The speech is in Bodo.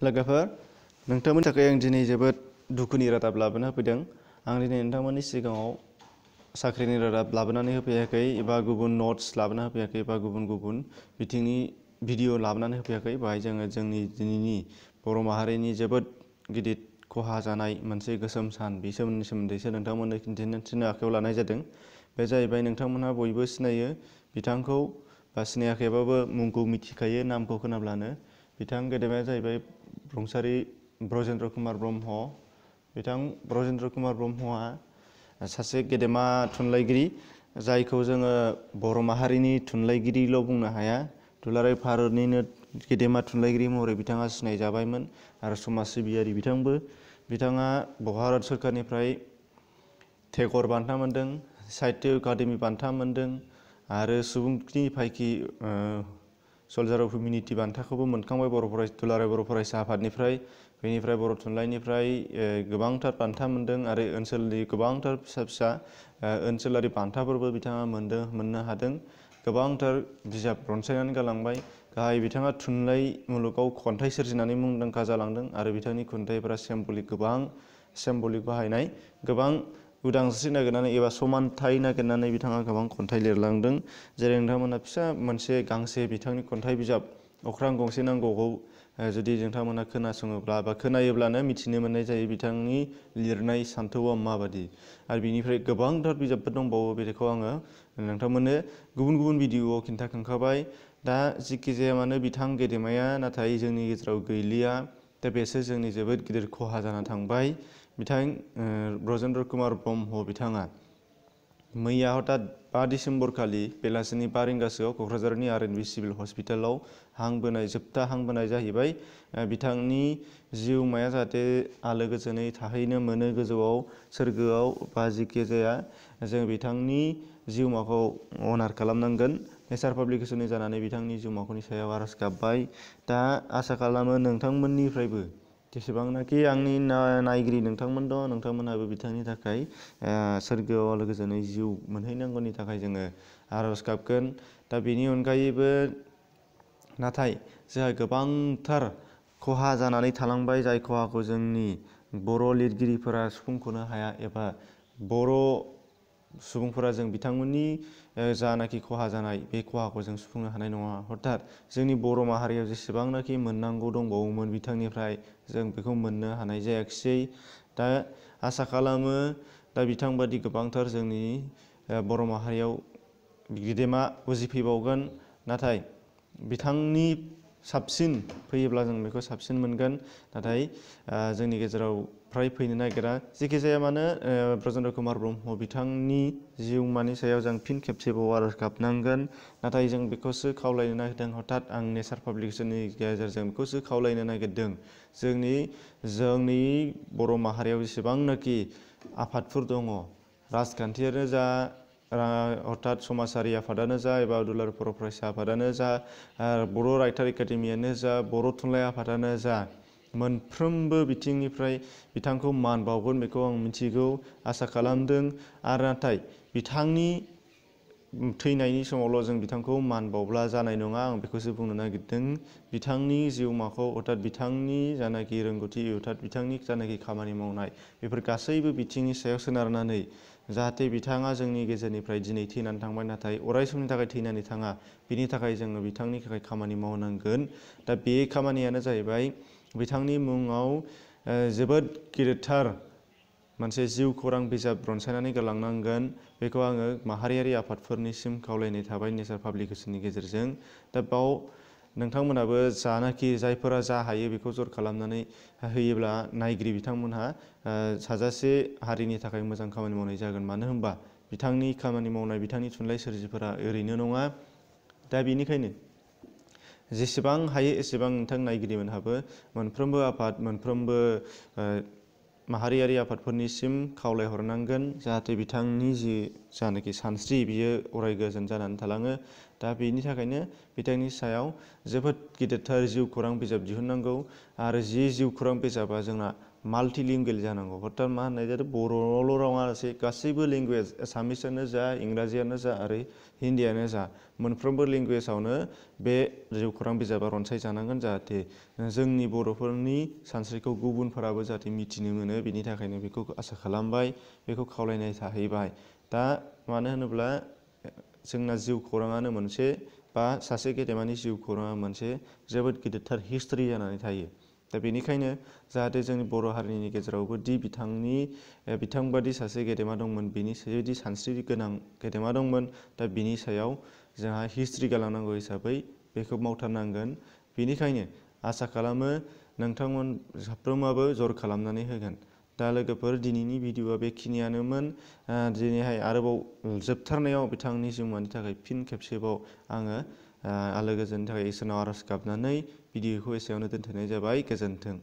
लोगोफोर नोंथांमोननि थाखाय आं दिनै जोबोद दुखुनि रादाब लाबोना होफैदों। आं दिनै नोंथांमोननि सिगाङाव साख्रिनि रादाब लाबोनानै होफैयाखै एबा गुबुन नट्स लाबोना होफैयाखै एबा गुबुन बिथिंनि भिडिअ लाबोनानै होफैयाखै। बाहाय जोङो जोंनि दिनैनि बर' माहारिनि जोबोद गिदिर खहा जानाय मोनसे गोसोम सान बे सोमोन्दैसो नोंथांमोननो खिन्थिनो आखायाव लानाय जादों। बे जाहैबाय नोंथांमोनहा बयबो सिनायो बिथांखौ बा सिनायाखैबाबो मुंखौ मिथिखायो नामखौ खोनाब्लानो। बिथां गेदेमाया जाहैबाय रुंसारि ब्रजेन्द्र कुमार ब्रह्म। बिथां ब्रजेन्द्र कुमार ब्रह्मआ सासे गेदेमा थुनलाइगिरि जायखौ जोङो बर' माहारिनि थुनलाइगिरिल' बुंनो हाया। दुलाराय भारतनिनो गेदेमा थुनलाइगिरि महरै बिथाङा सिनायजाबायमोन आरो समाज सिबियारि बिथांबो। बिथाङा भारत सोरखारनिफ्राय टेगर बान्था मोनदों, साहित्य एकादेमि बान्था मोनदों आरो सुबुंथि फायखि सल्जार अफ हिउमेनिटी बान्थाखौबो मोनखांबाय दुलाराय बर' फरायसा आफादनिफ्राय। बेनिफ्राय बर' थुनलाइनिफ्राय गोबांथार बान्था मोनदों आरो ओनसोलनि गोबांथार फिसा ओनसोलारि बान्थाफोरबो बिथाङा मोननो हादों। गोबांथार बिजाब रनसायनानै गालांबाय। गाहाय बिथाङा थुनलाइ मुलुगाव खन्थाइ सोरजिनानै मुंदांखा जालांदों आरो बिथांनि खन्थाइफोरा सिम्बलिक बाहायनाय गोबां उदांस्रि नागिरनानै एबा समानथाइ नागिरनानै बिथाङा गोबां खन्थाइ लिरलांदों। जेरै नोंथांमोना फिसा मोनसे गांसे बिथांनि खन्थाइ बिजाब अख्रां गंसे नांगौखौ जुदि नोंथांमोना खोनासङोब्ला बा खोनायोब्लानो मिथिनो मोननाय जायो बिथांनि लिरनाय सान्थौआ माबादि। आरो बिनिफ्राय गोबांथार बिजाबफोर दंबावो बेखौ आङो नोंथांमोननो गुबुन भिडिअआव खिन्थाखांखाबाय। दा जिखि जाया मानो बिथां गेदेमाया नाथाय जोंनि गेजेराव गैलिया। दा बेसो जोंनि जोबोद गिदिर खहा जाना थांबाय। बिथां ब्रजेन्द्र कुमार ब्रह्म बिथाङा मैया हथात 5 डिसेम्बर खालि बेलासिनि 5 रिंगासोआव क'क्राझारनि आर.एन.बि सिभिल हस्पिटालाव जोबथा हां बोनाय जाहैबाय। बिथांनि जिउमाया जाहाथे आलो गोजोनै थाहैनो मोनो गोजौआव सोरगोआव बा जिखि जाया जों बिथांनि जिउमाखौ अनार खालामनांगोन। नेचार पाब्लिकेसननि जानानै बिथांनि जिउमाखौनि सायाव आर'ज गाबबाय। दा आसा खालामो नोंथांमोननिफ्रायबो जेसेबांनाखि आंनि नायगिरि नोंथांमोन दं नोंथांमोनहाबो बिथांनि थाखाय सोरगोआव आलो गोजोनै जिउ मोनहैनांगौनि थाखाय जोङो आर'ज गाबगोन। दा बेनि अनगायैबो नाथाय जोंहा गोबांथार खहा जानानै थालांबाय जाय खहाखौ जोंनि बर' लिरगिरिफोरा सुफुंख'नो हाया एबा बर' सुबुंफोरा जों बिथांमोननि जानाखि खहा जानाय बे खहाखौ जों सुफुंनो हानाय नङा। हथात जोंनि बर' माहारियाव जेसेबांनाखि मोननांगौ दंबावोमोन बिथांनिफ्राय जों बेखौ मोननो हानाय जायाखिसै। दा आसा खालामो दा बिथांबादि गोबांथार जोंनि बर' माहारियाव गेदेमा उजिफैबावगोन। नाथाय बिथांनि साबसिन फैयोब्ला जों बेखौ साबसिन मोनगोन। नाथाय जोंनि गेजेराव फ्राय फैनो नागिरा। जेखि जाया मानो ब्रजेन्द्र कुमार ब्रह्म बिथांनि जिउमानि सायाव जों फिन खेबसेबाव आर'ज गाबनांगोन। नाथाय जों बेखौसो खावलायनो नागिरदों हथात आं नेचार पाब्लिकेसननि गेजेरजों बेखौसो खावलायनो नागिरदों। जोंनि बर' माहारियाव जेसेबांनाखि आफादफोर दङ राजखान्थियानो जा हथात समाजारि आफादानो जा एबा दुलाराय बर' फरायसा आफादानो जा बर' रायथार एकाडेमियानो जा बर' थुनलाइ आफादानो जा मोनफ्रोमबो बिथिंनिफ्राय बिथांखौ मान बावगोन बेखौ आं मिथिगौ आसा खालामदों। आरो नाथाय बिथांनि थैनायनि समावल' जों बिथांखौ मान बावब्ला जानाय नङा आं बेखौसो बुंनो नागिरदों। बिथांनि जिउमाखौ अर्थात बिथांनि जानाखि रोंगौथि अर्थात बिथांनि जानाखि खामानि मावनाय बेफोर गासैबो बिथिंनि सायाव सोनारनानै जाहाथे बिथाङा जोंनि गेजेरनिफ्राय दिनै थैनानै थांबाय नाथाय अराय समनि थाखाय थैनानै थाङा बिनि थाखाय जोङो बिथांनि थाखाय खामानि मावनांगोन। दा बे खामानियानो जाहैबाय बिथांनि मुङाव जोबोद गिदिरथार मोनसे जिउ खौरां बिजाब रनसायनानै गालांनांगोन। बेखौ आङो माहारियारि आफादफोरनिसिम खावलायनाय थाबाय नेचार पाब्लिकेसननि गेजेरजों। दा बाव नोंथांमोनाबो जायफोरा जा हायो बेखौ जर खालामनानै होयोब्ला नायगिरि बिथांमोनहा साजासे हारिनि थाखाय मोजां खामानि मावनाय जागोन। मानो होनबा बिथांनि खामानि मावनाय बिथांनि थुनलाइ सोरजिफोरा ओरैनो नङा। दा बेनिखायनो जेसेबां हायो एसेबां नोंथां नायगिरिमोनहाबो मोनफ्रोमबो आफाद मोनफ्रोमबो माहारियारि आफादफोरनिसिम खावलायहरनांगोन जाहाथे बिथांनि जि जानाखि सानस्रि बियो अराय गोजोन जानानै थालाङो। दा बेनि थाखायनो बिथांनि सायाव जोबोद गिदिरथार जिउ खौरां बिजाब दिहुननांगौ आरो जिउ खौरां बिजाबा जोंना माल्टिलिंगुवेल जानांगौ। अर्थात मा होननाय जादों बर'ल' नङालासे गासैबो लेंगुवेज एसामिसआनो जा इंराजियानो जा आरो हिन्दीयानो जा मोनफ्रोमबो लेंगुवेजावनो बे जिउ खौरां बिजाबा रनसायजानांगोन जाहाथे जोंनि बर'फोरनि सानस्रिखौ गुबुनफोराबो जाहाथे मिथिनो मोनो बेनि थाखायनो बेखौ आसा खालामबाय, बेखौ खावलायनाय थाहैबाय। दा मानो होनोब्ला जोंना जिउ खौराङानो मोनसे बा सासे गेदेमानि जिउ खौराङा मोनसे जोबोद गिदिरथार हिस्ट्रि जानानै थायो। दा बेनिखायनो जाहाथे जोंनि बर' हारिनि गेजेरावबो दि बिथांबादि सासे गेदेमा दंमोन, बिनि बायदि सानस्रि गोनां गेदेमा दंमोन, दा बिनि सायाव जोंहा हिस्ट्रि गालांनांगौ हिसाबै बेखौ मावथारनांगोन। बेनिखायनो आसा खालामो नोंथांमोन साफ्रोमाबो जर खालामनानै होगोन। दा लोगोफोर दिनैनि भिडिअ'आ बेखिनियानोमोन। दिनैहाय आरोबाव जोबथारनायाव बिथांनि जिउमानि थाखाय फिन खेबसेबाव आङो आलो गोजोननि थाखाय इसोरनाव आर'ज गाबनानै भिडिअ'खौ एसेयावनो दोनथ'नाय जाबाय। गोजोन्थों।